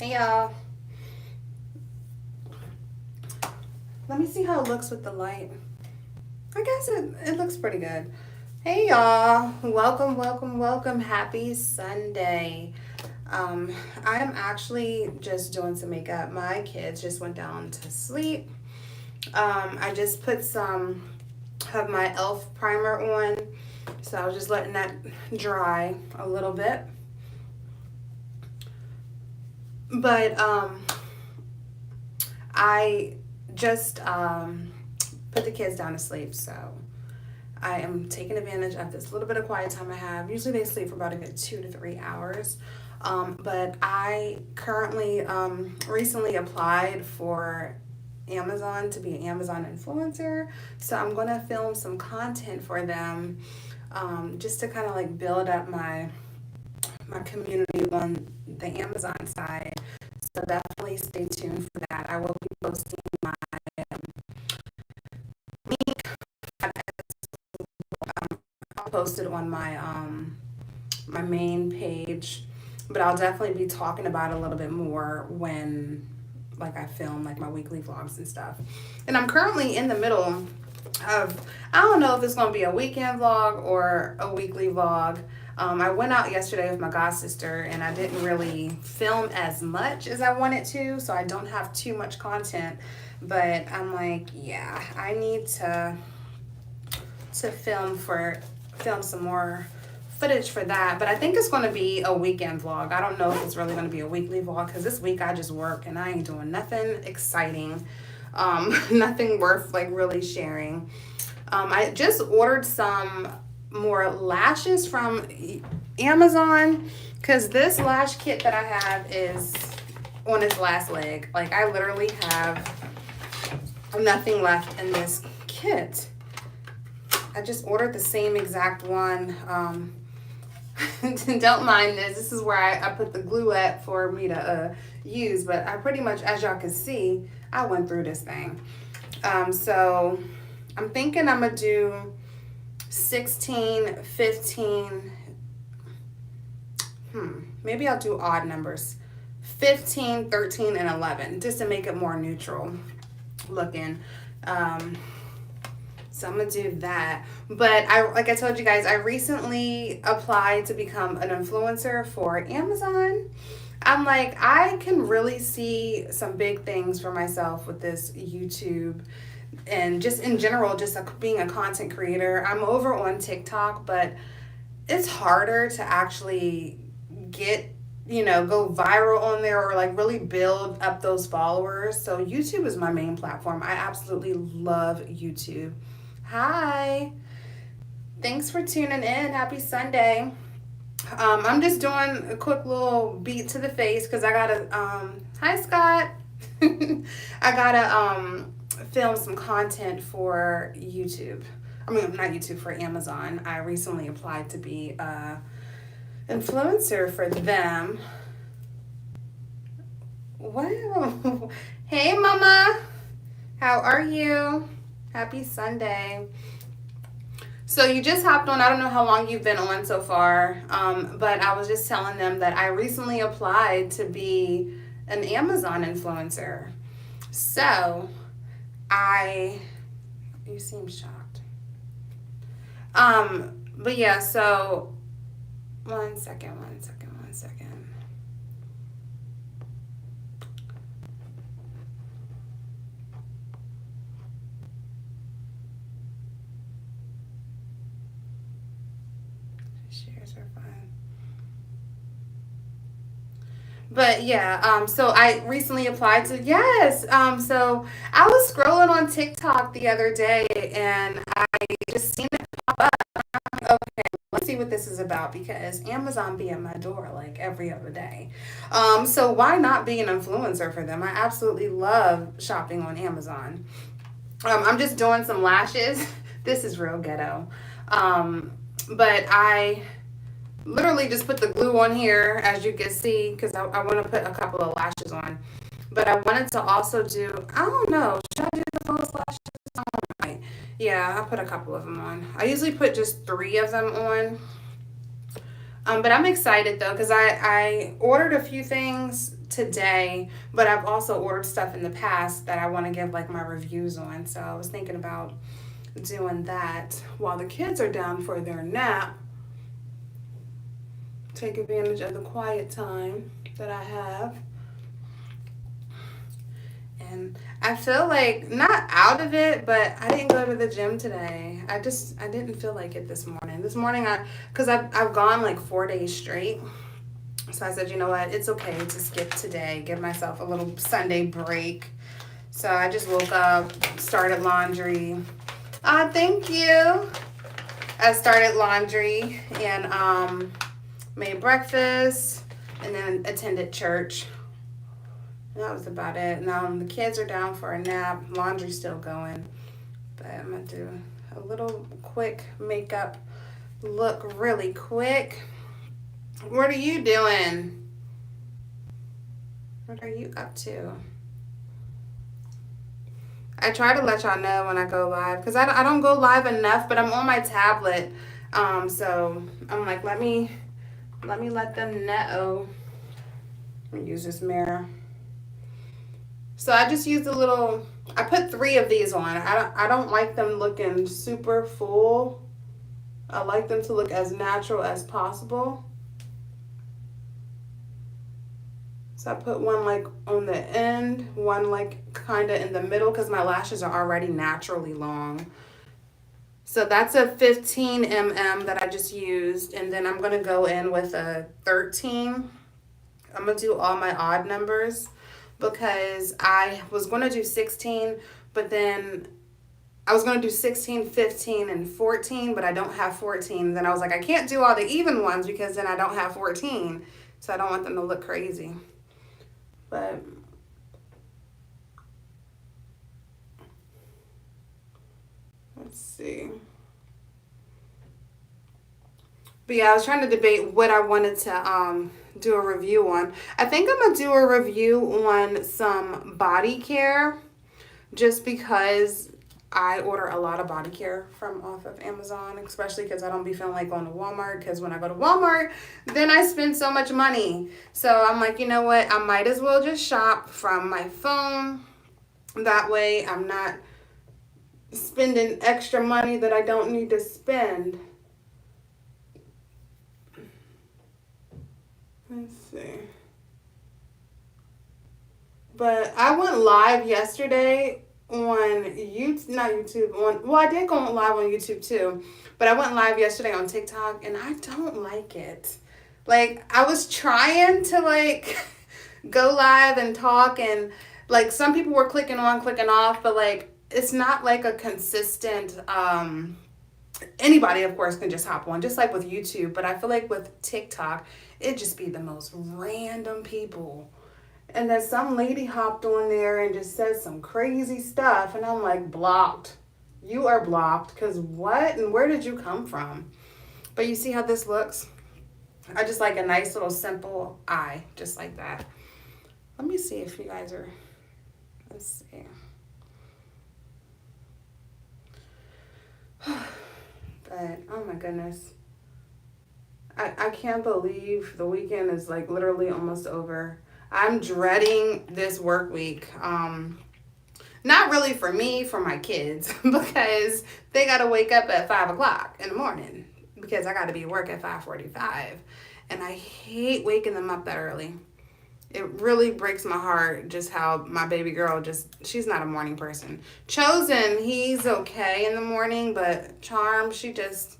Hey y'all. Let me see how it looks with the light. I guess it looks pretty good. Hey y'all. Welcome, welcome, welcome. Happy Sunday. Um, I am actually just doing some makeup. My kids just went down to sleep. I just put some of my e.l.f. primer on. So I was just letting that dry a little bit. But I just put the kids down to sleep, so I am taking advantage of this little bit of quiet time I have. Usually they sleep for about a good 2 to 3 hours. But I currently recently applied for Amazon to be an Amazon influencer. So I'm going to film some content for them just to kind of like build up my community on the Amazon side. So definitely stay tuned for that. I will be posting my link. I'll post it on my main page, but I'll definitely be talking about it a little bit more when like I film like my weekly vlogs and stuff. And I'm currently in the middle of, I don't know if it's gonna be a weekend vlog or a weekly vlog. I went out yesterday with my god sister and I didn't really film as much as I wanted to, so I don't have too much content. But I'm like, yeah, I need to film some more footage for that. But I think it's going to be a weekend vlog. I don't know if it's really going to be a weekly vlog because this week I just work and I ain't doing nothing exciting, nothing worth like really sharing. I just ordered some more lashes from Amazon because this lash kit that I have is on its last leg. Like I literally have nothing left in this kit. I just ordered the same exact one. Don't mind this. This is where I put the glue at for me to use. But I pretty much, as y'all can see, I went through this thing. So I'm thinking I'm going to do 16, 15. Maybe I'll do odd numbers. 15, 13, and 11. Just to make it more neutral looking. So I'm gonna do that. But like I told you guys, I recently applied to become an influencer for Amazon. I'm like, I can really see some big things for myself with this YouTube and just in general, just being a content creator. I'm over on TikTok, but it's harder to actually get, go viral on there or like really build up those followers. So YouTube is my main platform. I absolutely love YouTube. Hi. Thanks for tuning in. Happy Sunday. I'm just doing a quick little beat to the face because I gotta hi Scott. I gotta film some content for YouTube. I mean not YouTube, for Amazon. I recently applied to be a influencer for them. Wow. Hey mama. How are you? Happy Sunday. So you just hopped on. I don't know how long you've been on so far, but I was just telling them that I recently applied to be an Amazon influencer. So you seem shocked. But yeah, so one second. Shares are fine. But yeah, so I recently applied to, yes. So I was scrolling on TikTok the other day and I just seen it pop up. I'm like, okay, let's see what this is about because Amazon be at my door like every other day. So why not be an influencer for them? I absolutely love shopping on Amazon. I'm just doing some lashes. This is real ghetto. But I literally just put the glue on here, as you can see, because I want to put a couple of lashes on. But I wanted to also do, I don't know, should I do the false lashes? I don't know. Yeah, I put a couple of them on. I usually put just 3 of them on. But I'm excited though, because I ordered a few things today, but I've also ordered stuff in the past that I want to give like my reviews on. So I was thinking about doing that while the kids are down for their nap. Take advantage of the quiet time that I have. And I feel like not out of it, but I didn't go to the gym today. I didn't feel like it this morning. This morning cuz I've gone like 4 days straight. So I said, you know what? It's okay to skip today. Give myself a little Sunday break. So I just woke up, started laundry. Thank you. I started laundry and made breakfast and then attended church. That was about it. Now the kids are down for a nap. Laundry's still going. But I'm going to do a little quick makeup look really quick. What are you doing? What are you up to? I try to let y'all know when I go live because I don't go live enough, but I'm on my tablet. So I'm like, let me let them know. Let me use this mirror. So I just used I put 3 of these on. I don't like them looking super full. I like them to look as natural as possible. So I put one like on the end, one like kind of in the middle because my lashes are already naturally long. So that's a 15 mm that I just used. And then I'm going to go in with a 13. I'm going to do all my odd numbers because I was going to do 16, but then I was going to do 16, 15, and 14, but I don't have 14. Then I was like, I can't do all the even ones because then I don't have 14. So I don't want them to look crazy. But let's see. But yeah, I was trying to debate what I wanted to do a review on. I think I'm going to do a review on some body care just because I order a lot of body care from off of Amazon, especially because I don't be feeling like going to Walmart because when I go to Walmart, then I spend so much money. So I'm like, you know what? I might as well just shop from my phone. That way I'm not spending extra money that I don't need to spend. Let's see. But I went live yesterday on YouTube, not YouTube, well, I did go live on YouTube too, but I went live yesterday on TikTok and I don't like it. Like, I was trying to like go live and talk and like some people were clicking on, clicking off, but like it's not like a consistent, anybody of course can just hop on, just like with YouTube, but I feel like with TikTok, it just be the most random people. And then some lady hopped on there and just said some crazy stuff. And I'm like, blocked. You are blocked. Because what? And where did you come from? But you see how this looks? I just like a nice little simple eye. Just like that. Let me see if you guys are... Let's see. But, oh my goodness. I can't believe the weekend is like literally almost over. I'm dreading this work week. Not really for me, for my kids, because they got to wake up at 5 o'clock in the morning because I got to be at work at 5:45. And I hate waking them up that early. It really breaks my heart just how my baby girl she's not a morning person. Chosen, he's okay in the morning, but Charm, she just...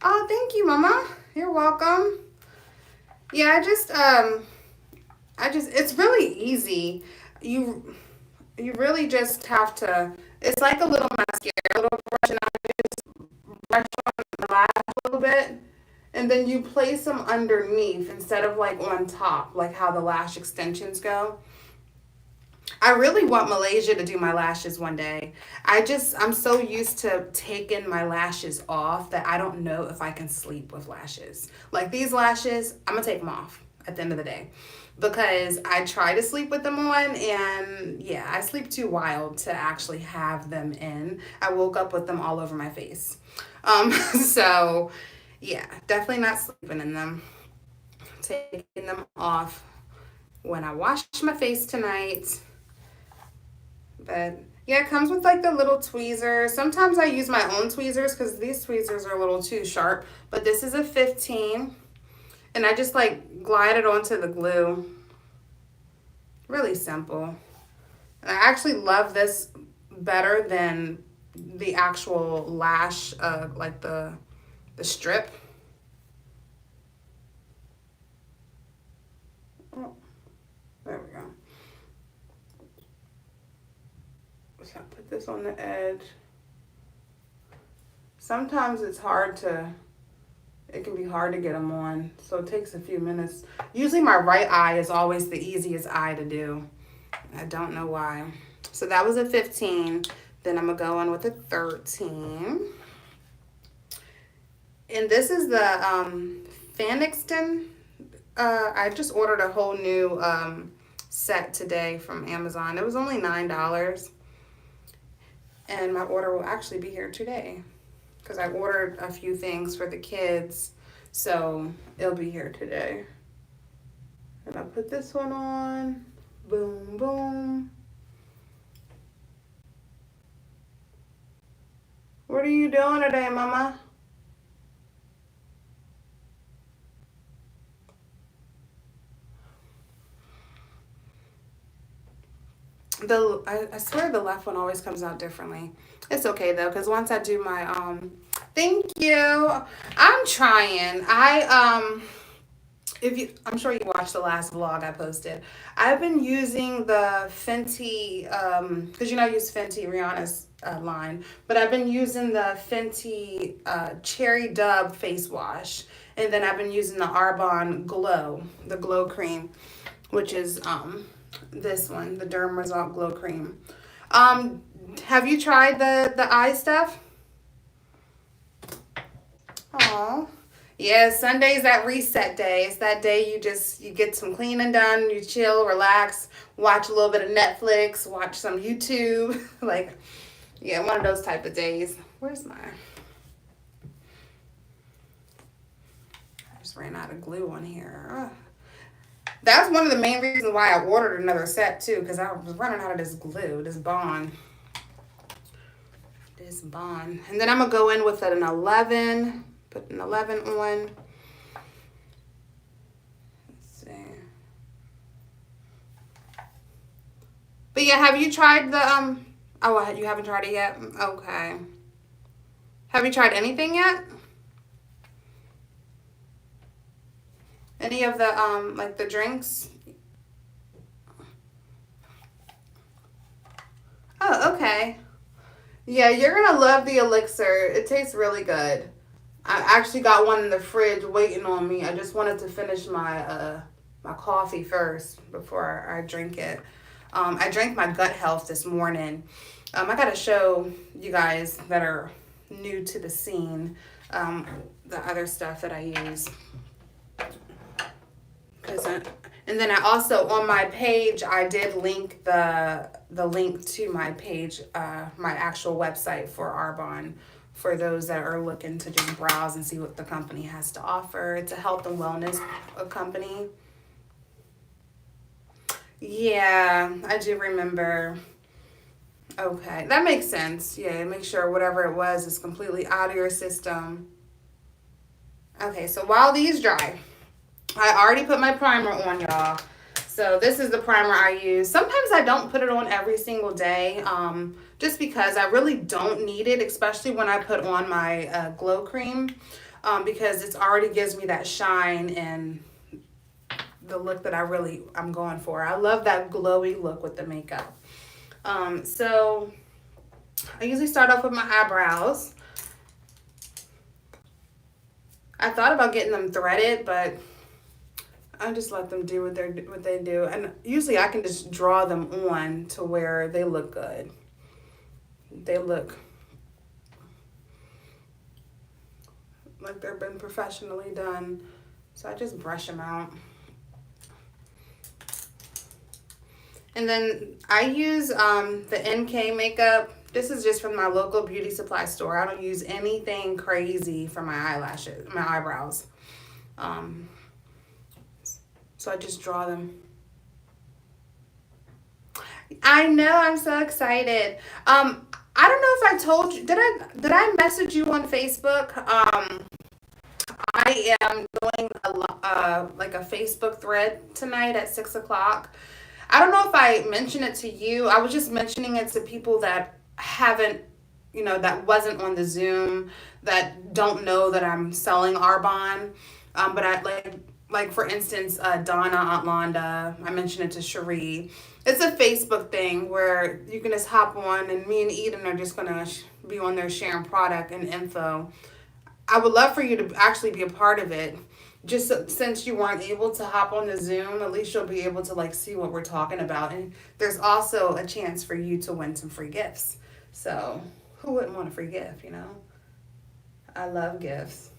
Oh, thank you, Mama. You're welcome. Yeah, it's really easy. You really just have to, it's like a little mascara, a little brush, and I just brush on the lash a little bit, and then you place them underneath instead of like on top, like how the lash extensions go. I really want Malaysia to do my lashes one day. I'm so used to taking my lashes off that I don't know if I can sleep with lashes. Like these lashes, I'm gonna take them off at the end of the day because I try to sleep with them on and yeah, I sleep too wild to actually have them in. I woke up with them all over my face. So yeah, definitely not sleeping in them. taking them off when I wash my face tonight. But yeah, it comes with like the little tweezers. Sometimes I use my own tweezers because these tweezers are a little too sharp. But this is a 15. And I just like glide it onto the glue. Really simple. And I actually love this better than the actual lash, like the strip. Oh, there we go. So I put this on the edge. Sometimes it can be hard to get them on, so it takes a few minutes. Usually my right eye is always the easiest eye to do. I don't know why. So that was a 15. Then I'm gonna go on with a 13. And this is the Phanixton. I just ordered a whole new set today from Amazon. It was only $9. And my order will actually be here today because I ordered a few things for the kids. So it'll be here today. And I put this one on. Boom, boom. What are you doing today, Mama? I swear the left one always comes out differently. It's okay though, because once I do my thank you. I'm trying. I'm sure you watched the last vlog I posted. I've been using the Fenty, because I use Fenty, Rihanna's line, but I've been using the Fenty Cherry Dub face wash, and then I've been using the Arbonne Glow, the glow cream, which is this one, the Derm Result Glow Cream. Have you tried the eye stuff? Oh, yeah, Sunday's that reset day. It's that day you get some cleaning done, you chill, relax, watch a little bit of Netflix, watch some YouTube. Like, yeah, one of those type of days. Where's my... I just ran out of glue on here. Ugh. That's one of the main reasons why I ordered another set too, because I was running out of this glue, this bond. And then I'm going to go in with an 11. Put an 11 on. Let's see. But yeah, have you tried the, oh, you haven't tried it yet? Okay. Have you tried anything yet? Any of the, like the drinks? Oh, okay. Yeah, you're going to love the elixir. It tastes really good. I actually got one in the fridge waiting on me. I just wanted to finish my my coffee first before I drink it. I drank my gut health this morning. I got to show you guys that are new to the scene the other stuff that I use. And then I also, on my page, I did link the link to my page, my actual website for Arbonne, for those that are looking to just browse and see what the company has to offer. It's a health and wellness company. Yeah, I do remember. Okay, that makes sense. Yeah, make sure whatever it was is completely out of your system. Okay, so while these dry, I already put my primer on, y'all. So this is the primer I use. Sometimes I don't put it on every single day, just because I really don't need it, especially when I put on my glow cream, because it already gives me that shine and the look that I'm going for. I love that glowy look with the makeup. So I usually start off with my eyebrows. I thought about getting them threaded, but I just let them do what they do. And usually I can just draw them on to where they look good. They look like they've been professionally done. So I just brush them out. And then I use the NK makeup. This is just from my local beauty supply store. I don't use anything crazy for my eyelashes, my eyebrows. So I just draw them. I know, I'm so excited. I don't know if I told you, did I message you on Facebook? I am doing like a Facebook thread tonight at 6 o'clock. I don't know if I mentioned it to you. I was just mentioning it to people that haven't, that wasn't on the Zoom, that don't know that I'm selling Arbonne. But I like for instance, Donna, Aunt Londa. I mentioned it to Cherie. It's a Facebook thing where you can just hop on, and me and Eden are just gonna be on there sharing product and info. I would love for you to actually be a part of it. Just since you weren't able to hop on the Zoom, at least you'll be able to like see what we're talking about. And there's also a chance for you to win some free gifts. So who wouldn't want a free gift, I love gifts.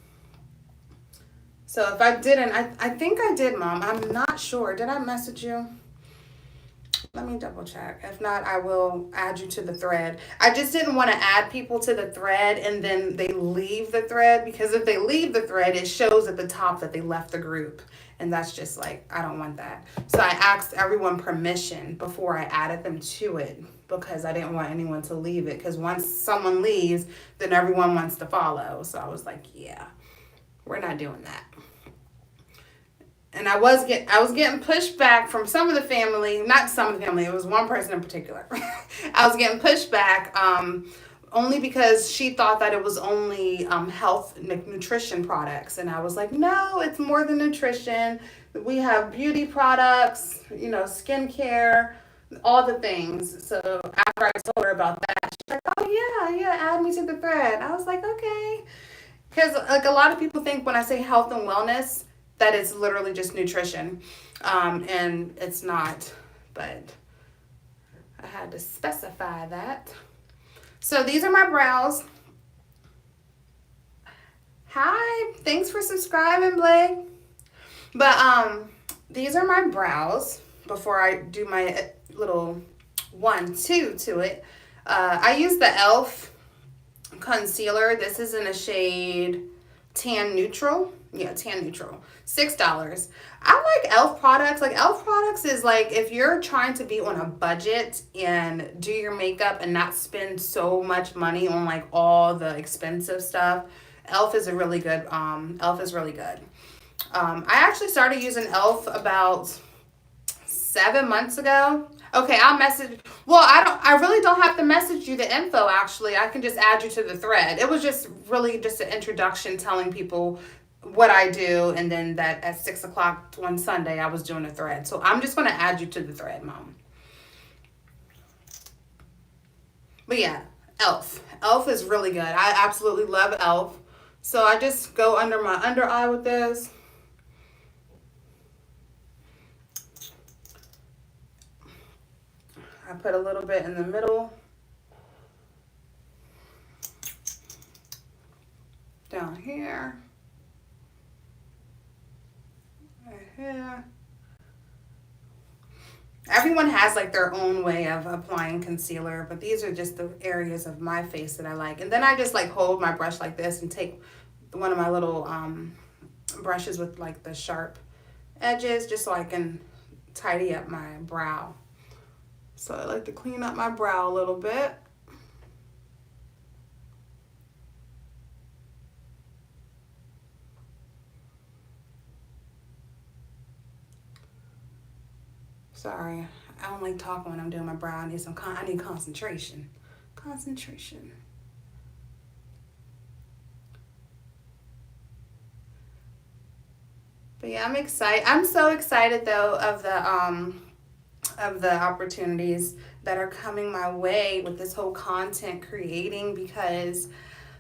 So if I didn't, I think I did, Mom. I'm not sure. Did I message you? Let me double check. If not, I will add you to the thread. I just didn't want to add people to the thread and then they leave the thread, because if they leave the thread, it shows at the top that they left the group. And that's just like, I don't want that. So I asked everyone permission before I added them to it, because I didn't want anyone to leave it. Because once someone leaves, then everyone wants to follow. So I was like, yeah, we're not doing that. And I was getting pushback from some of the family, not some of the family, it was one person in particular. I was getting pushback only because she thought that it was only health nutrition products. And I was like, no, it's more than nutrition. We have beauty products, skincare, all the things. So after I told her about that, she's like, oh yeah, add me to the thread. I was like, okay. Because like a lot of people think when I say health and wellness, that it's literally just nutrition, and it's not, but I had to specify that. So these are my brows. Hi, thanks for subscribing, Blake. But these are my brows before I do my little 1-2 to it. I use the e.l.f. concealer. This is in a shade Tan Neutral. Yeah, Tan Neutral. $6. I like e.l.f. products. Like e.l.f. products is like if you're trying to be on a budget and do your makeup and not spend so much money on like all the expensive stuff. e.l.f. is a really good. e.l.f. is really good. I actually started using e.l.f. about 7 months ago. Okay, I'll message. Well, I really don't have to message you the info, actually. I can just add you to the thread. It was just really just an introduction telling people what I do, and then that at 6 o'clock on Sunday, I was doing a thread. So I'm just going to add you to the thread, Mom. But yeah, e.l.f. e.l.f. is really good. I absolutely love e.l.f. So I just go under my under eye with this. I put a little bit in the middle. Down here. Right here. Everyone has like their own way of applying concealer, but these are just the areas of my face that I like. And then I just like hold my brush like this and take one of my little brushes with like the sharp edges just so I can tidy up my brow. So I like to clean up my brow a little bit. Sorry, I don't like talking when I'm doing my brow. I need concentration. Concentration. But yeah, I'm excited. I'm so excited though of the opportunities that are coming my way with this whole content creating, because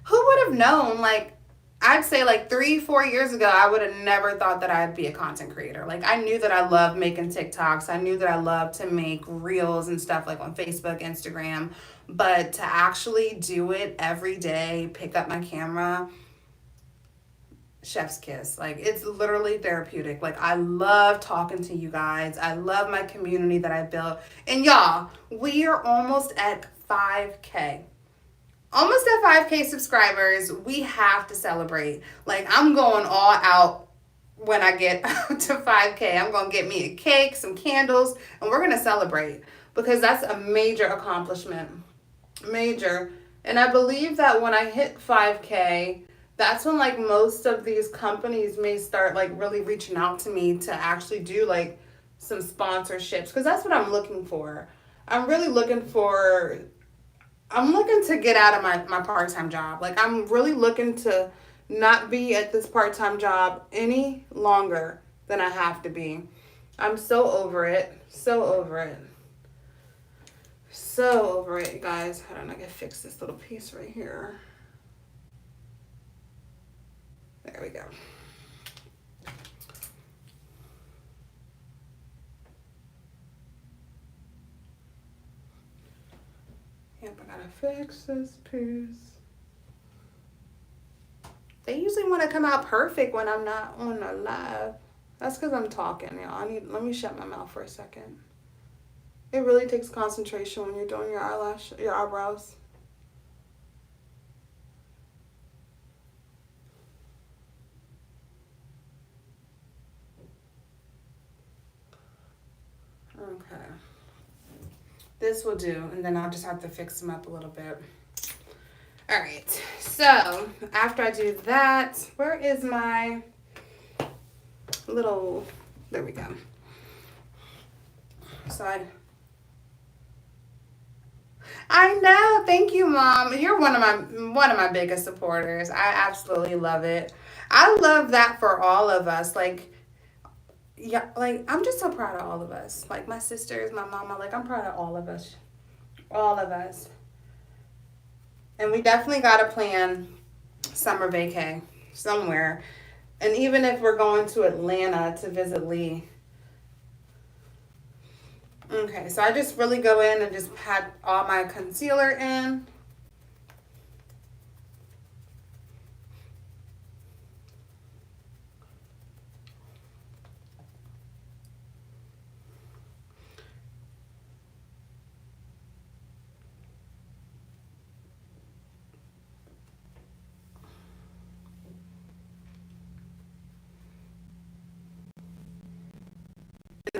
who would have known? Like, I'd say like 3-4 years ago, I would have never thought that I'd be a content creator. Like, I knew that I loved making TikToks. I knew that I loved to make reels and stuff like on Facebook, Instagram. But to actually do it every day, pick up my camera, chef's kiss. Like, it's literally therapeutic. Like, I love talking to you guys. I love my community that I built. And y'all, we are almost at 5K. Almost at 5K subscribers. We have to celebrate. Like, I'm going all out when I get to 5K. I'm going to get me a cake, some candles, and we're going to celebrate because that's a major accomplishment. Major. And I believe that when I hit 5K, that's when like most of these companies may start like really reaching out to me to actually do like some sponsorships because that's what I'm looking for. I'm really looking for I'm looking to get out of my part-time job. Like I'm really looking to not be at this part-time job any longer than I have to be. I'm so over it. So over it. So over it, guys. Hold on, I gotta fix this little piece right here. There we go. Yep, I gotta fix this piece. They usually want to come out perfect when I'm not on a live. That's because I'm talking, y'all. Let me shut my mouth for a second. It really takes concentration when you're doing your eyebrows. Okay. This will do, and then I'll just have to fix them up a little bit. All right, so after I do that, where is my little, there we go. So I know, thank you, Mom. You're one of my biggest supporters. I absolutely love it. I love that for all of us. Like, yeah, like I'm just so proud of all of us. Like my sisters, my mama, like I'm proud of all of us. All of us. And we definitely got to plan summer vacay somewhere. And even if we're going to Atlanta to visit Lee. Okay, so I just really go in and just pat all my concealer in.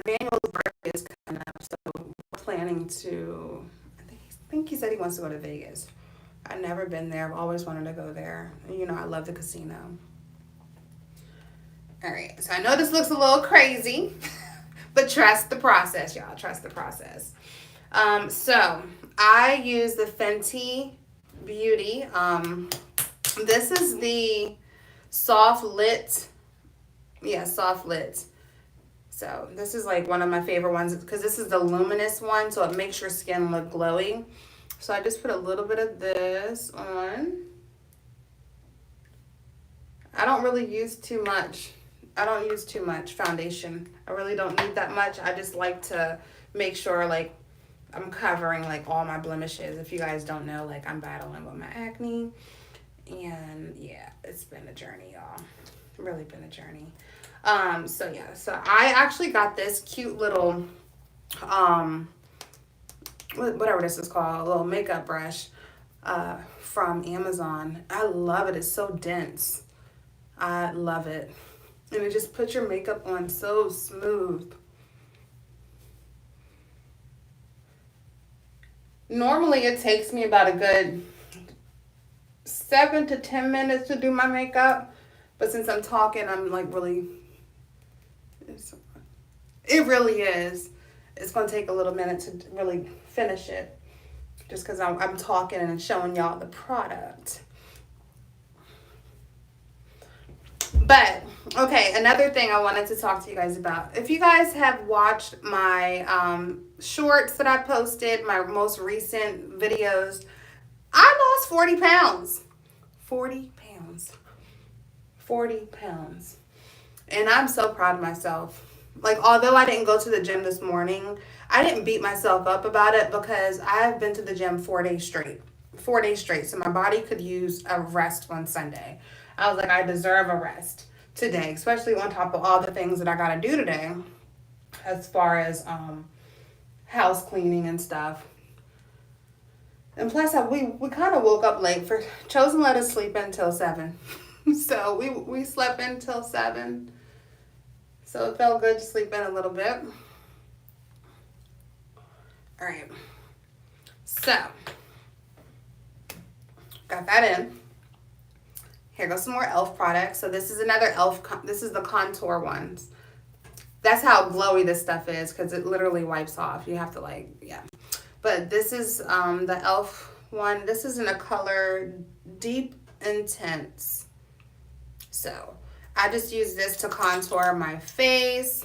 Daniel's birthday is coming up, so we're planning to. I think he said he wants to go to Vegas. I've never been there. I've always wanted to go there. You know, I love the casino. All right, so I know this looks a little crazy, but trust the process, y'all. Trust the process. So I use the Fenty Beauty. This is the soft lit. Yeah, soft lit. So this is like one of my favorite ones because this is the luminous one, so it makes your skin look glowy. So I just put a little bit of this on. I don't really use too much. I don't use too much foundation. I really don't need that much. I just like to make sure like I'm covering like all my blemishes. If you guys don't know, like I'm battling with my acne. And yeah, it's been a journey, y'all. Really been a journey. So yeah, so I actually got this cute little, whatever this is called, a little makeup brush, from Amazon. I love it. It's so dense. I love it. And it just puts your makeup on so smooth. Normally it takes me about a good 7 to 10 minutes to do my makeup. But since I'm talking, I'm like really, it really is. It's going to take a little minute to really finish it. Just because I'm talking and showing y'all the product. But, okay, another thing I wanted to talk to you guys about. If you guys have watched my shorts that I posted, my most recent videos, I lost 40 pounds. 40 pounds. 40 pounds. And I'm so proud of myself. Like, although I didn't go to the gym this morning, I didn't beat myself up about it because I've been to the gym 4 days straight. 4 days straight. So my body could use a rest on Sunday. I was like, I deserve a rest today, especially on top of all the things that I got to do today as far as house cleaning and stuff. And plus, we kind of woke up late. Chosen let us sleep until 7. So we slept until 7. So it felt good to sleep in a little bit. All right. So, got that in. Here goes some more e.l.f. products. So this is another e.l.f. This is the contour ones. That's how glowy this stuff is because it literally wipes off. You have to like, yeah. But this is the e.l.f. one. This is in a color Deep Intense. So I just use this to contour my face.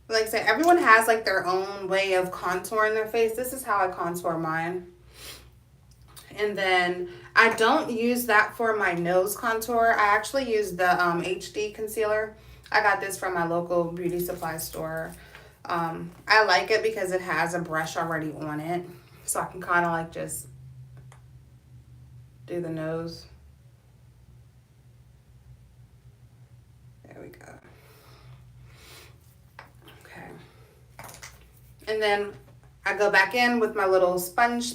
Like I said, everyone has like their own way of contouring their face. This is how I contour mine. And then I don't use that for my nose contour. I actually use the HD concealer. I got this from my local beauty supply store. I like it because it has a brush already on it. So I can kind of like just do the nose. There we go. And then I go back in with my little sponge.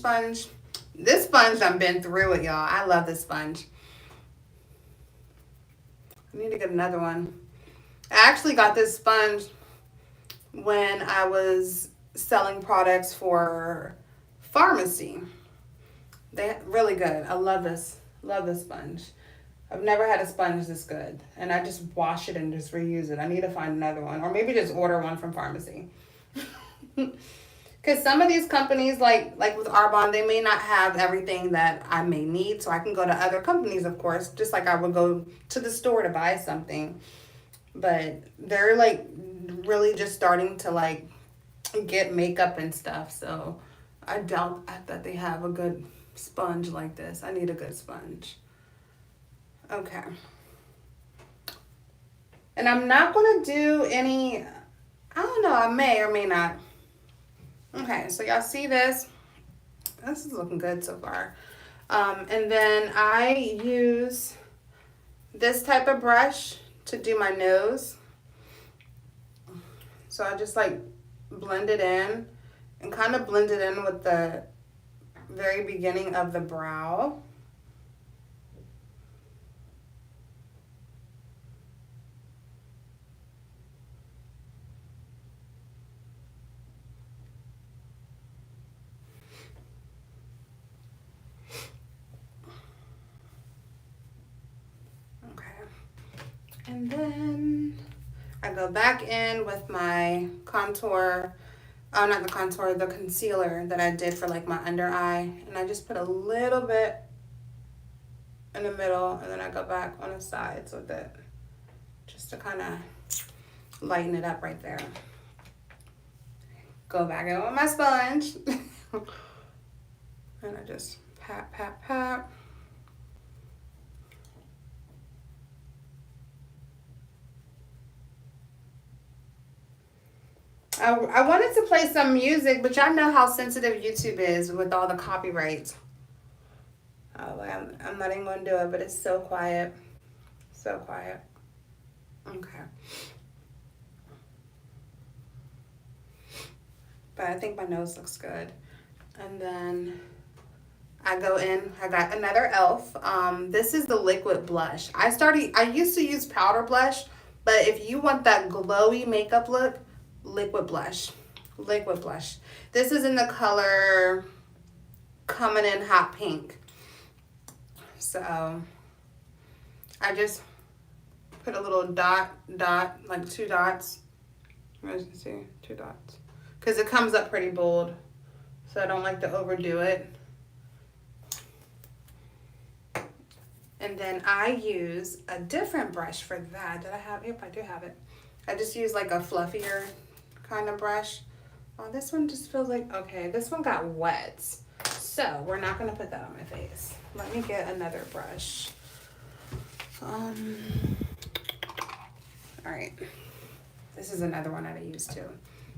This sponge, I've been through it, y'all. I love this sponge. I need to get another one. I actually got this sponge when I was selling products for pharmacy. They're really good. I love this. Love this sponge. I've never had a sponge this good. And I just wash it and just reuse it. I need to find another one. Or maybe just order one from pharmacy. Because some of these companies, like with Arbonne, they may not have everything that I may need. So I can go to other companies, of course, just like I would go to the store to buy something. But they're like really just starting to like get makeup and stuff. So I doubt that they have a good sponge like this. I need a good sponge. Okay. And I'm not going to do any, I don't know, I may or may not. Okay, so y'all see this? This is looking good so far. And then I use this type of brush to do my nose. So I just like blend it in and kind of blend it in with the very beginning of the brow. And then I go back in with my contour, not the contour, the concealer that I did for like my under eye. And I just put a little bit in the middle and then I go back on the sides with it just to kind of lighten it up right there. Go back in with my sponge. And I just pat, pat, pat. I wanted to play some music, but y'all know how sensitive YouTube is with all the copyrights. Oh, I'm not even going to do it, but it's so quiet. So quiet. Okay. But I think my nose looks good. And then I go in, I got another e.l.f. This is the liquid blush. I used to use powder blush, but if you want that glowy makeup look, liquid blush. This is in the color Coming In Hot Pink. So I just put a little dot, like 2 dots. As you can see, 2 dots. Because it comes up pretty bold. So I don't like to overdo it. And then I use a different brush for that. Did I have it? Yep, I do have it. I just use like a fluffier kind of brush. Oh, this one just feels like, okay, this one got wet. So we're not going to put that on my face. Let me get another brush. All right. This is another one that I use too.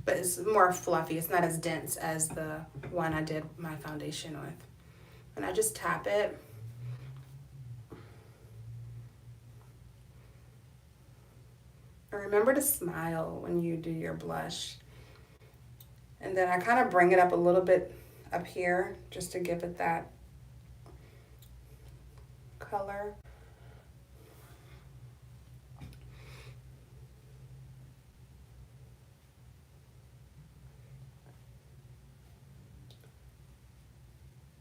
But it's more fluffy. It's not as dense as the one I did my foundation with. And I just tap it. remember to smile when you do your blush. And then I kind of bring it up a little bit up here just to give it that color.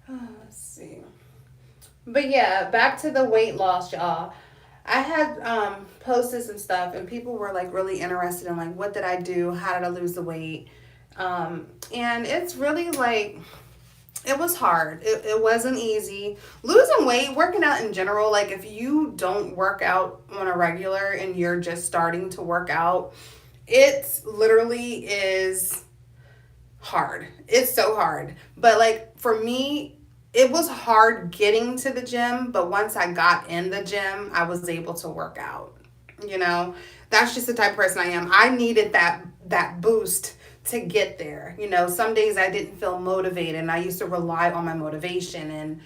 Let's see. But yeah, back to the weight loss, y'all. I had posted some stuff, and people were like really interested in like what did I do, how did I lose the weight, and it's really like it was hard. It wasn't easy. Losing weight, working out in general, like if you don't work out on a regular and you're just starting to work out, it literally is hard. It's so hard. But like for me, it was hard getting to the gym, but once I got in the gym, I was able to work out. You know, that's just the type of person I am. I needed that boost to get there. You know, some days I didn't feel motivated and I used to rely on my motivation, and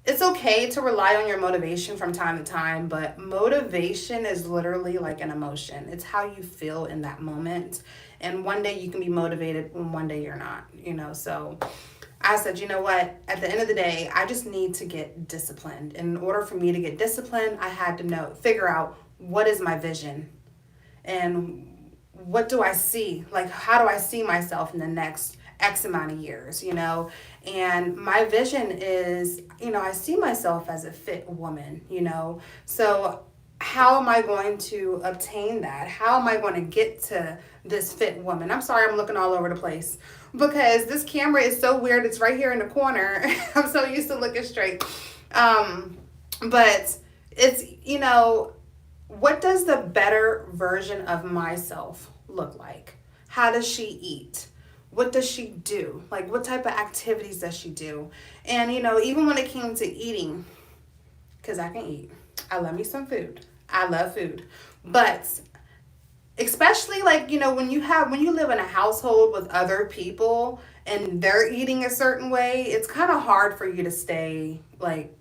it's okay to rely on your motivation from time to time, but motivation is literally like an emotion. It's how you feel in that moment. And one day you can be motivated and one day you're not, you know. So I said, you know what? At the end of the day, I just need to get disciplined. And in order for me to get disciplined, I had to figure out what is my vision and what do I see? Like, how do I see myself in the next X amount of years, you know? And my vision is, you know, I see myself as a fit woman, you know? So how am I going to obtain that? How am I going to get to this fit woman? I'm sorry, I'm looking all over the place because this camera is so weird. It's right here in the corner. I'm so used to looking straight. But it's, you know, what does the better version of myself look like? How does she eat? What does she do? Like, what type of activities does she do? And, you know, even when it came to eating, because I can eat. I love me some food. I love food. But especially like, you know, when you live in a household with other people and they're eating a certain way, it's kind of hard for you to stay like,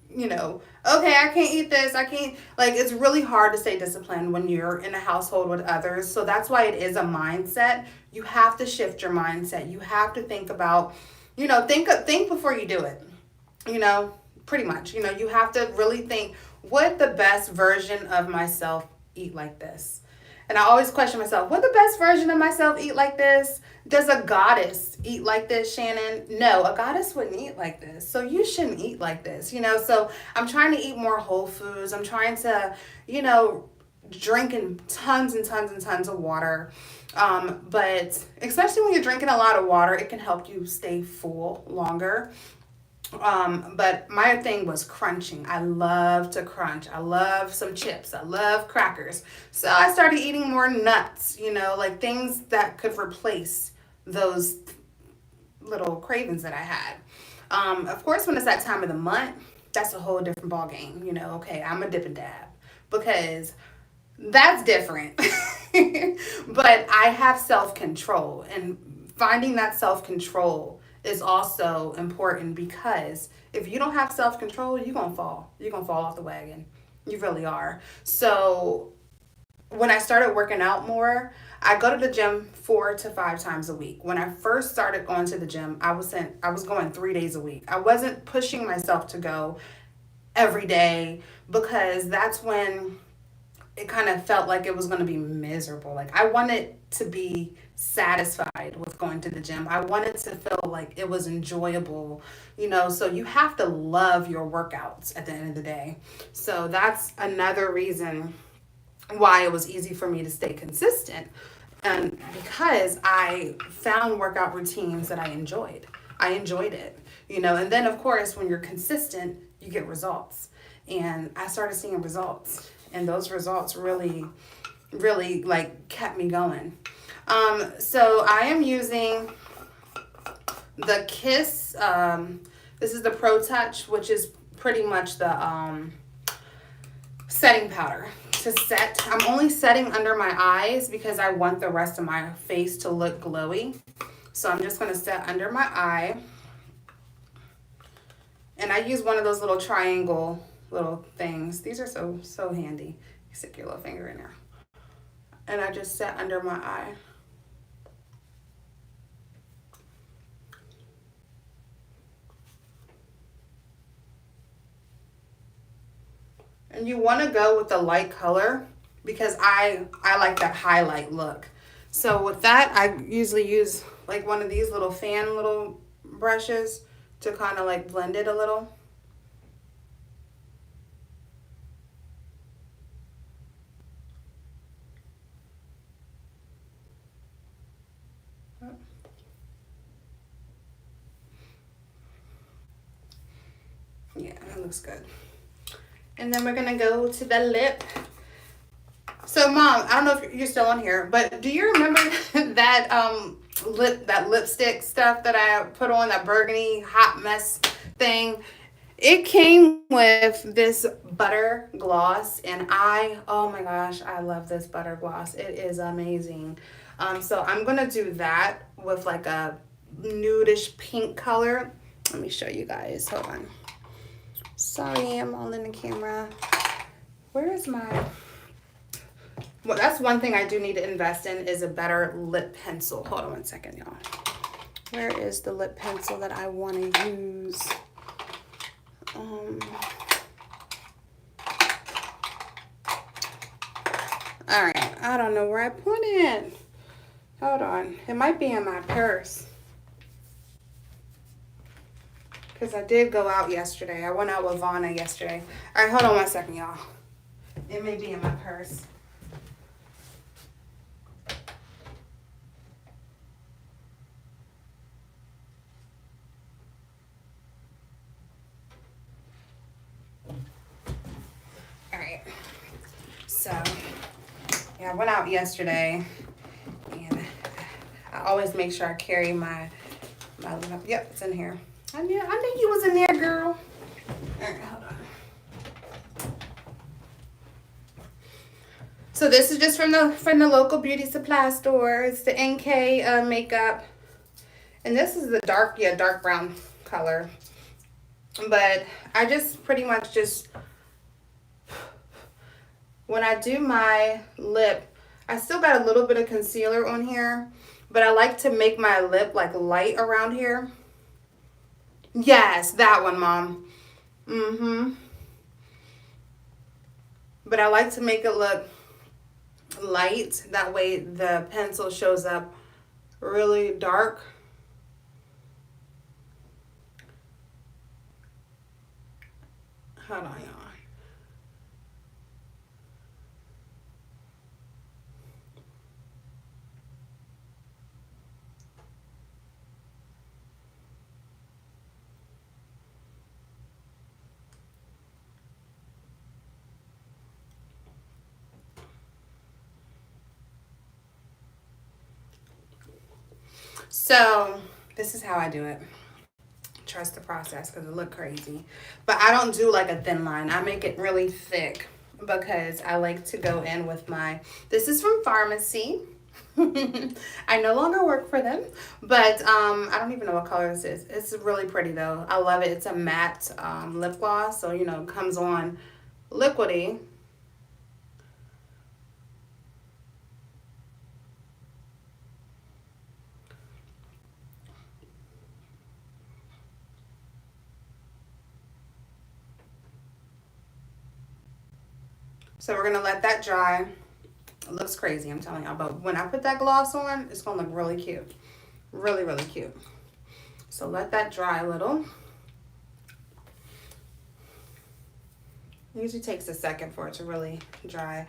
you know, okay, I can't eat this. I can't, like, it's really hard to stay disciplined when you're in a household with others. So that's why it is a mindset. You have to shift your mindset. You have to think about, you know, think before you do it, you know, pretty much, you know, you have to really think, would the best version of myself eat like this? And I always question myself, would the best version of myself eat like this? Does a goddess eat like this, Shannon? No, a goddess wouldn't eat like this. So you shouldn't eat like this, you know? So I'm trying to eat more whole foods. I'm trying to, you know, drinking tons and tons and tons of water. But especially when you're drinking a lot of water, it can help you stay full longer. But my thing was crunching. I love to crunch. I love some chips. I love crackers. So I started eating more nuts, you know, like things that could replace those little cravings that I had. Of course, when it's that time of the month, that's a whole different ball game. You know, okay, I'm a dip and dab because that's different. But I have self-control, and finding that self-control is also important because if you don't have self-control, you're going to fall. You're going to fall off the wagon. You really are. So when I started working out more, I go to the gym 4 to 5 times a week. When I first started going to the gym, I was going 3 days a week. I wasn't pushing myself to go every day because that's when it kind of felt like it was going to be miserable. Like I wanted to be satisfied with going to the gym. I wanted to feel like it was enjoyable, you know, so you have to love your workouts at the end of the day. So that's another reason why it was easy for me to stay consistent. And because I found workout routines that I enjoyed. I enjoyed it, you know, and then of course when you're consistent, you get results. And I started seeing results. And those results really, really like kept me going. So I am using the Kiss. This is the Pro Touch, which is pretty much the setting powder to set. I'm only setting under my eyes because I want the rest of my face to look glowy. So I'm just going to set under my eye. And I use one of those little triangle little things. These are so handy. You stick your little finger in there. and I just set under my eye. And you want to go with the light color because I like that highlight look. So with that, I usually use like one of these little fan little brushes to kind of like blend it a little. Yeah, that looks good. And then we're gonna go to the lip. So Mom, I don't know if you're still on here, but do you remember that lipstick stuff that I put on, that burgundy hot mess thing? It came with this butter gloss, and oh my gosh, I love this butter gloss. It is amazing. So I'm gonna do that with like a nudish pink color. Let me show you guys. Hold on. Sorry, I'm all in the camera. Where is my... Well, that's one thing I do need to invest in is a better lip pencil. Hold on one second, y'all. Where is the lip pencil that I want to use? All right, I don't know where I put it. Hold on. It might be in my purse. Because I did go out yesterday. I went out with Vonna yesterday. All right, hold on one second, y'all. It may be in my purse. All right. So, yeah, I went out yesterday. And I always make sure I carry my yep, it's in here. I knew you was in there, girl. All right, hold on. So this is just from the local beauty supply store. It's the NK makeup, and this is the dark brown color. But I just pretty much just, when I do my lip, I still got a little bit of concealer on here, but I like to make my lip like light around here. Yes, that one, Mom. But I like to make it look light. That way the pencil shows up really dark. Hold on, y'all. So this is how I do it. Trust the process because it look crazy. But I don't do like a thin line. I make it really thick because I like to go in with this is from Pharmacy. I no longer work for them, but I don't even know what color this is. It's really pretty though. I love it. It's a matte lip gloss, so you know, it comes on liquidy. So we're gonna let that dry. It looks crazy, I'm telling y'all, but when I put that gloss on, it's gonna look really cute. Really, really cute. So let that dry a little. It usually takes a second for it to really dry.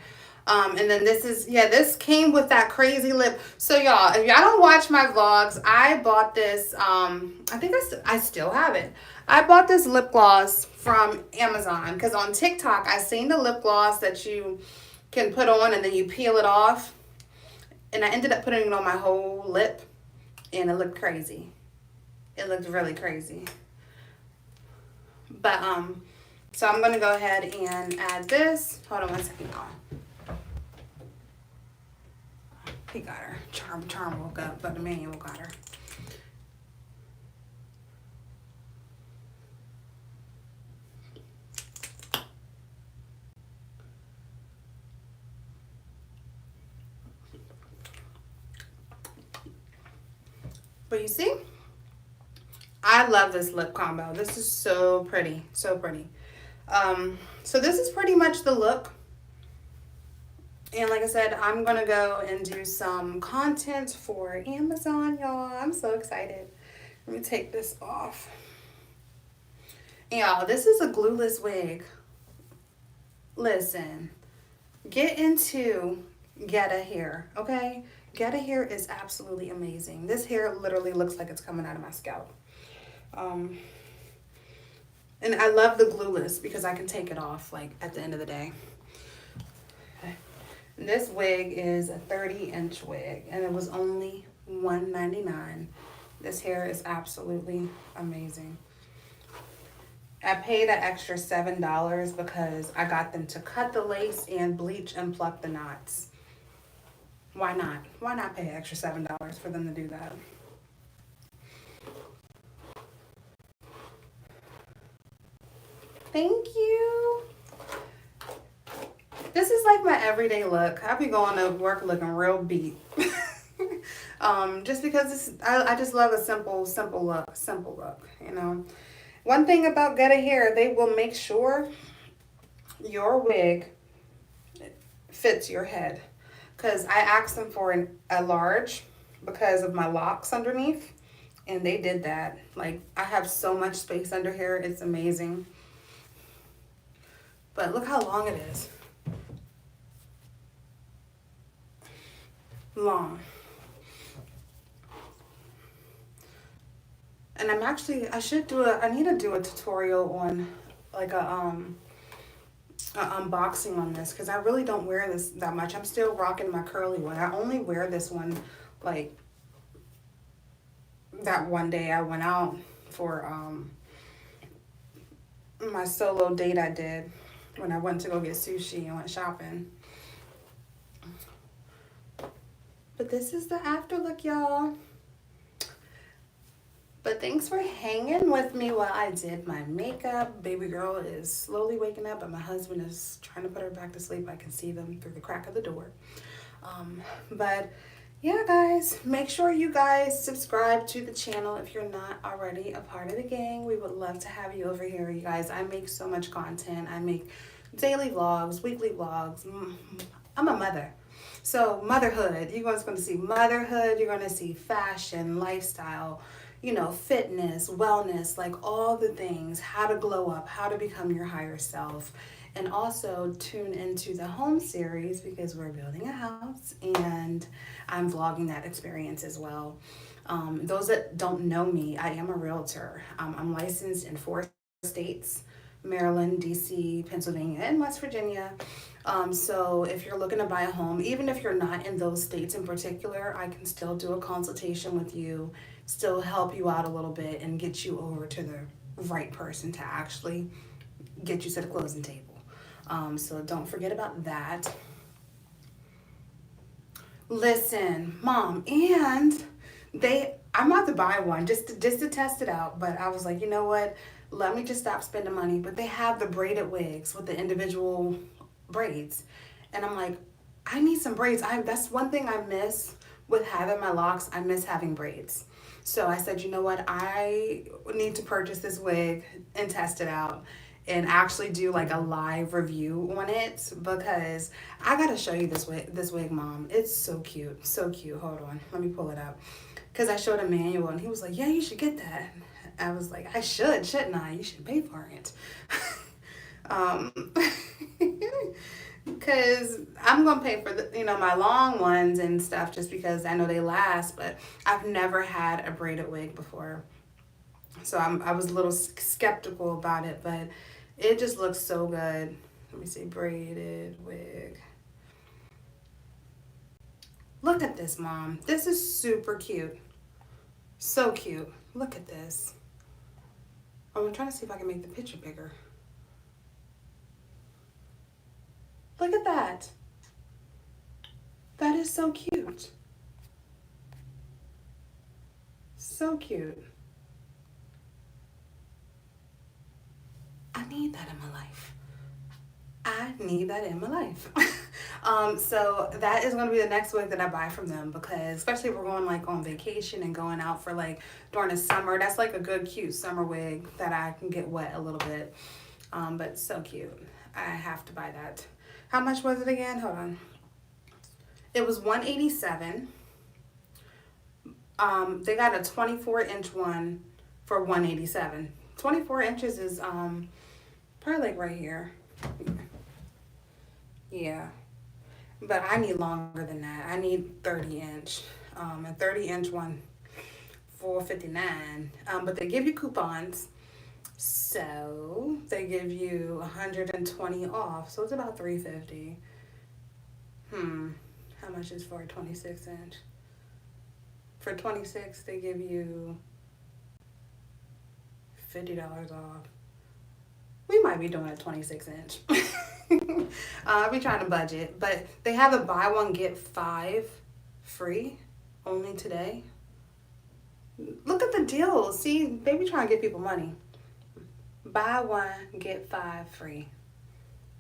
And then this came with that crazy lip. So y'all, if y'all don't watch my vlogs, I bought this, I think I still have it. I bought this lip gloss from Amazon because on TikTok, I seen the lip gloss that you can put on and then you peel it off. And I ended up putting it on my whole lip and it looked crazy. It looked really crazy. But, so I'm going to go ahead and add this. Hold on one second, y'all. He got her. Charm woke up, but the manual got her. But you see, I love this lip combo. This is so pretty, so pretty. So this is pretty much the look. And like I said, I'm going to go and do some content for Amazon, y'all. I'm so excited. Let me take this off. Y'all, this is a glueless wig. Listen, get into Getta hair, okay? Getta hair is absolutely amazing. This hair literally looks like it's coming out of my scalp. And I love the glueless because I can take it off like at the end of the day. This wig is a 30-inch wig and it was only $1.99. This hair is absolutely amazing. I paid an extra $7 because I got them to cut the lace and bleach and pluck the knots. Why not? Why not pay extra $7 for them to do that? Thank you. This is like my everyday look. I be going to work looking real beat. Just because I just love a simple look, you know. One thing about Getta Hair, they will make sure your wig fits your head. Because I asked them for a large because of my locks underneath. And they did that. Like, I have so much space under here. It's amazing. But look how long it is. Long. And I need to do a tutorial on like a unboxing on this because I really don't wear this that much. I'm still rocking my curly one. I only wear this one like that one day I went out for my solo date I did when I went to go get sushi and went shopping. But this is the after look, y'all. But thanks for hanging with me while I did my makeup. Baby girl is slowly waking up, but my husband is trying to put her back to sleep. I can see them through the crack of the door. But yeah, guys, make sure you guys subscribe to the channel if you're not already a part of the gang. We would love to have you over here, you guys. I make so much content. I make daily vlogs, weekly vlogs. I'm a mother. So motherhood, you're going to see motherhood. You're going to see fashion, lifestyle, you know, fitness, wellness, like all the things, how to glow up, how to become your higher self. And also tune into the home series because we're building a house and I'm vlogging that experience as well. Those that don't know me, I am a realtor. I'm licensed in 4 states, Maryland, DC, Pennsylvania, and West Virginia. So if you're looking to buy a home, even if you're not in those states in particular, I can still do a consultation with you, still help you out a little bit and get you over to the right person to actually get you to the closing table. So don't forget about that. Listen, Mom, and I'm about to buy one just to test it out, but I was like, you know what? Let me just stop spending money. But they have the braided wigs with the individual braids. And I'm like, I need some braids. That's one thing I miss with having my locks. I miss having braids. So I said, you know what? I need to purchase this wig and test it out and actually do like a live review on it because I gotta show you this wig, Mom. It's so cute, so cute. Hold on, let me pull it up. Because I showed a manual and he was like, yeah, you should get that. I was like, I shouldn't I? You should pay for it. Because I'm gonna pay for my long ones and stuff just because I know they last, but I've never had a braided wig before. So I was a little skeptical about it, but it just looks so good. Let me see, braided wig. Look at this, Mom. This is super cute. So cute. Look at this. Oh, I'm trying to see if I can make the picture bigger. Look at that. That is so cute. So cute. I need that in my life. I need that in my life. So that is going to be the next wig that I buy from them, because especially if we're going like on vacation and going out for like during the summer, that's like a good cute summer wig that I can get wet a little bit. But so cute. I have to buy that. How much was it again? Hold on. It was $187. They got a 24-inch one for $187. 24 inches is probably like right here. Yeah. But I need longer than that. I need 30-inch. A 30-inch one for $4.59. But they give you coupons. So they give you 120 off. So it's about $3.50. How much is for a 26-inch? For 26, they give you $50 off. We might be doing a 26-inch. I'll be trying to budget, but they have a buy one get five free only today. Look at the deals. See, they be trying to get people money. Buy one get five free.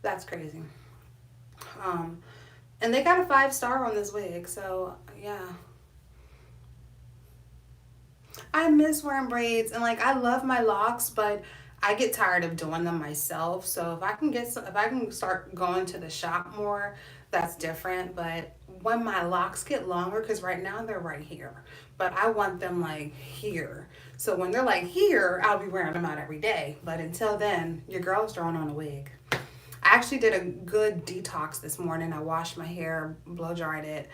That's crazy. And they got a 5-star on this wig, so yeah. I miss wearing braids, and like I love my locks, but I get tired of doing them myself. So if I can if I can start going to the shop more, that's different. But when my locks get longer, because right now they're right here, but I want them like here. So when they're like here, I'll be wearing them out every day. But until then, your girl's throwing on a wig. I actually did a good detox this morning. I washed my hair, blow dried it,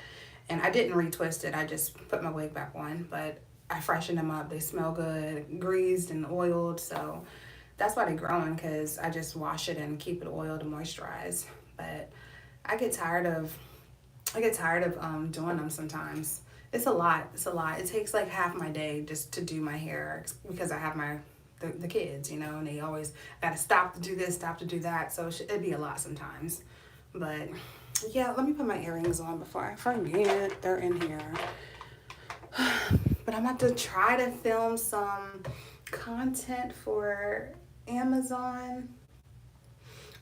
and I didn't retwist it. I just put my wig back on, but I freshened them up. They smell good, greased and oiled. So that's why they're growing, because I just wash it and keep it oiled and moisturized. But I get tired of doing them sometimes. It's a lot. It's a lot. It takes like half my day just to do my hair, because I have the kids, and they always gotta stop to do this, stop to do that. So it'd be a lot sometimes. But yeah, let me put my earrings on before I forget. They're in here. But I'm about to try to film some content for Amazon.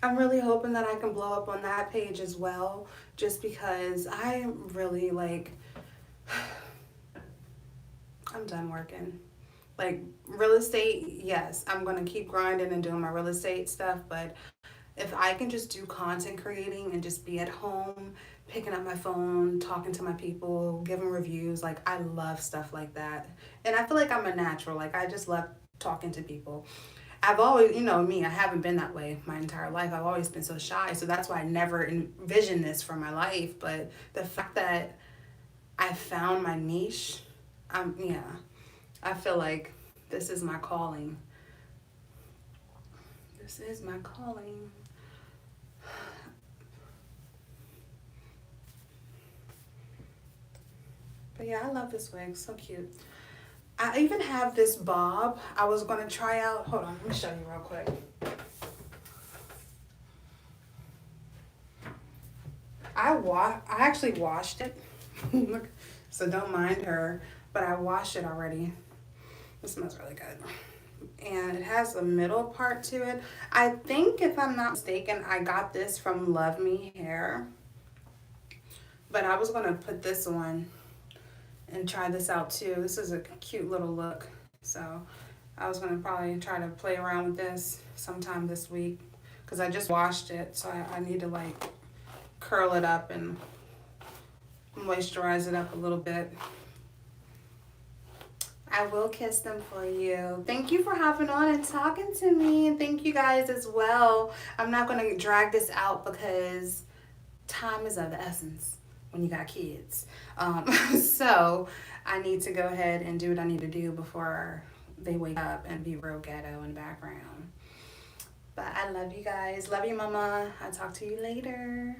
I'm really hoping that I can blow up on that page as well, just because I really like, I'm done working. Like real estate, yes, I'm going to keep grinding and doing my real estate stuff, but if I can just do content creating and just be at home, picking up my phone, talking to my people, giving reviews, like I love stuff like that. And I feel like I'm a natural, like I just love talking to people. I've always, me, I haven't been that way my entire life. I've always been so shy. So that's why I never envisioned this for my life. But the fact that I found my niche, yeah, I feel like this is my calling. This is my calling. But yeah, I love this wig. So cute. I even have this bob I was going to try out. Hold on, let me show you real quick. I actually washed it. Look, so don't mind her, but I washed it already. It smells really good. And it has a middle part to it. I think, if I'm not mistaken, I got this from Love Me Hair. But I was going to put this on and try this out too. This is a cute little look. So I was going to probably try to play around with this sometime this week, because I just washed it. So I need to like curl it up and moisturize it up a little bit. I will kiss them for you. Thank you for hopping on and talking to me. And thank you guys as well. I'm not going to drag this out because time is of the essence when you got kids. So I need to go ahead and do what I need to do before they wake up and be real ghetto in the background. But I love you guys. Love you, mama. I'll talk to you later.